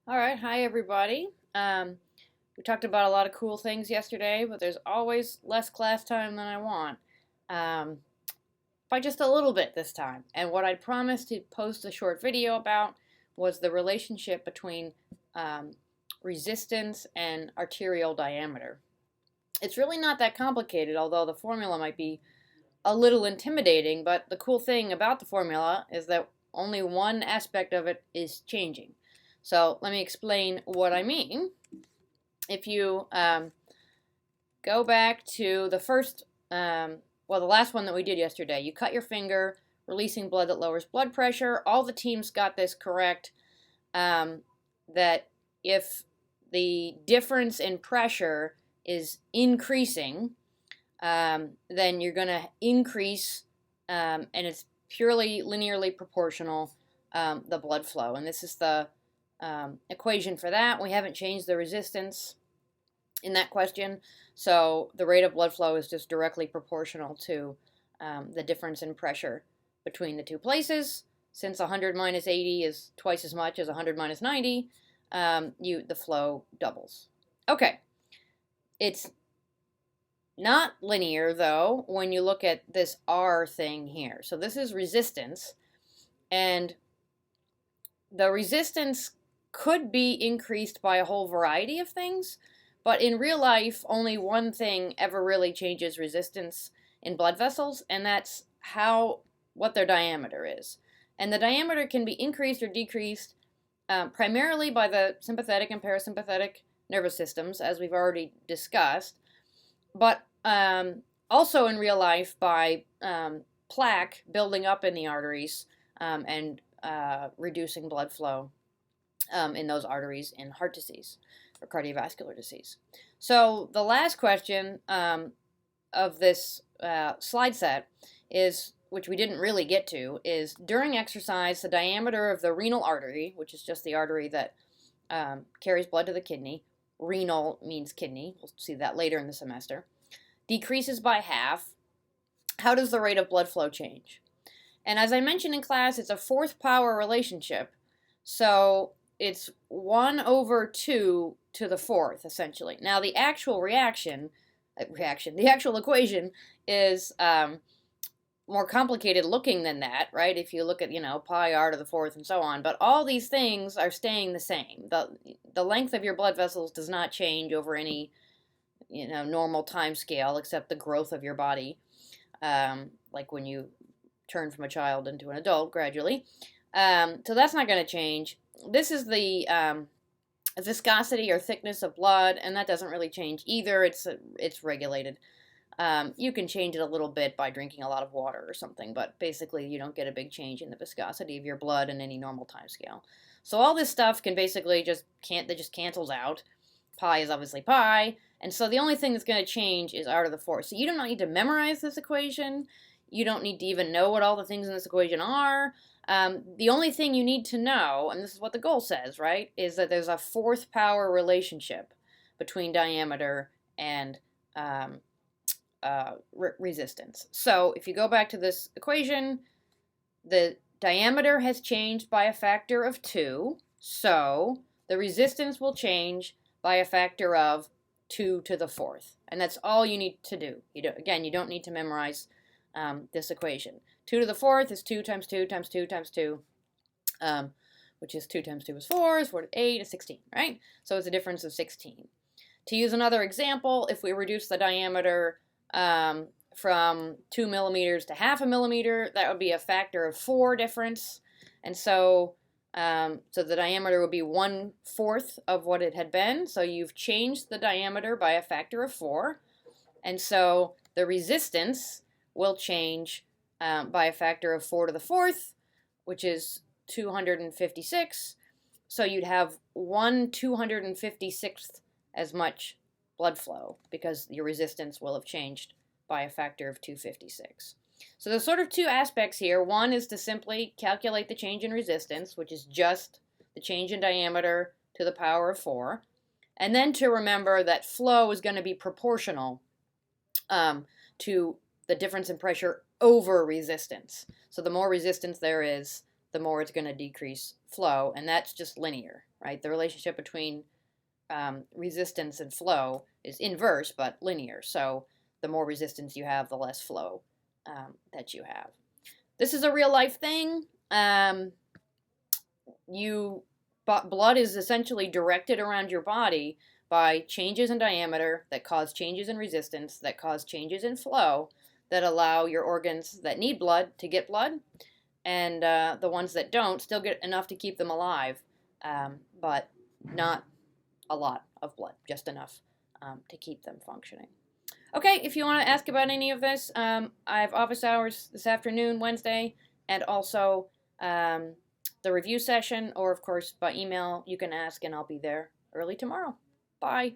All right, hi everybody. We talked about a lot of cool things yesterday, but there's always less class time than I want. Um, by just a little bit this time. And what I'd promised to post a short video about was the relationship between um, resistance and arterial diameter. It's really not that complicated, although the formula might be a little intimidating, but the cool thing about the formula is that only one aspect of it is changing. So let me explain what I mean. If you go back to the first, the last one that we did yesterday, you cut your finger, releasing blood that lowers blood pressure. All the teams got this correct, that if the difference in pressure is increasing, then you're going to increase, and it's purely linearly proportional, the blood flow. And this is the equation for that. We haven't changed the resistance in that question, so the rate of blood flow is just directly proportional to the difference in pressure between the two places. Since 100 minus 80 is twice as much as 100 minus 90, the flow doubles. Okay, it's not linear, though, when you look at this R thing here. So this is resistance, and the resistance could be increased by a whole variety of things, but in real life, only one thing ever really changes resistance in blood vessels, and that's what their diameter is. And the diameter can be increased or decreased primarily by the sympathetic and parasympathetic nervous systems, as we've already discussed, but also in real life by plaque building up in the arteries and reducing blood flow in those arteries in heart disease or cardiovascular disease. So the last question of this slide set is, which we didn't really get to, is during exercise, the diameter of the renal artery, which is just the artery that carries blood to the kidney, renal means kidney, we'll see that later in the semester, decreases by half. How does the rate of blood flow change? And as I mentioned in class, it's a fourth power relationship. So it's 1 over 2 to the fourth, essentially. Now the actual the actual equation is more complicated looking than that, right? If you look at, pi r to the fourth and so on. But all these things are staying the same. The length of your blood vessels does not change over any normal time scale, except the growth of your body, like when you turn from a child into an adult gradually. So that's not going to change. This is the viscosity or thickness of blood, and that doesn't really change either. It's regulated. You can change it a little bit by drinking a lot of water or something, but basically you don't get a big change in the viscosity of your blood in any normal time scale. So all this stuff can basically just cancels out. Pi is obviously pi, and so the only thing that's going to change is r to the fourth. So you do not need to memorize this equation. You don't need to even know what all the things in this equation are. The only thing you need to know, and this is what the goal says, right, is that there's a fourth power relationship between diameter and resistance. So if you go back to this equation, the diameter has changed by a factor of 2, so the resistance will change by a factor of 2 to the fourth. And that's all you need to do. Again, you don't need to memorize this equation. 2 to the fourth is 2 times 2 times 2 times 2, which is 2 times 2 is 4, is 4 to 8 is 16, right? So it's a difference of 16. To use another example, if we reduce the diameter from 2 millimeters to half a millimeter, that would be a factor of 4 difference. And so the diameter would be 1/4 of what it had been. So you've changed the diameter by a factor of 4. And so the resistance will change by a factor of 4 to the fourth, which is 256. So you'd have 1/256th as much blood flow because your resistance will have changed by a factor of 256. So there's sort of two aspects here. One is to simply calculate the change in resistance, which is just the change in diameter to the power of 4. And then to remember that flow is going to be proportional to the difference in pressure over resistance. So the more resistance there is, the more it's going to decrease flow, and that's just linear, right? The relationship between resistance and flow is inverse, but linear. So the more resistance you have, the less flow that you have. This is a real life thing. Blood is essentially directed around your body by changes in diameter that cause changes in resistance, that cause changes in flow, that allow your organs that need blood to get blood, and the ones that don't still get enough to keep them alive, but not a lot of blood, just enough to keep them functioning. Okay, if you want to ask about any of this, I have office hours this afternoon, Wednesday, and also the review session, or of course by email, you can ask and I'll be there early tomorrow. Bye.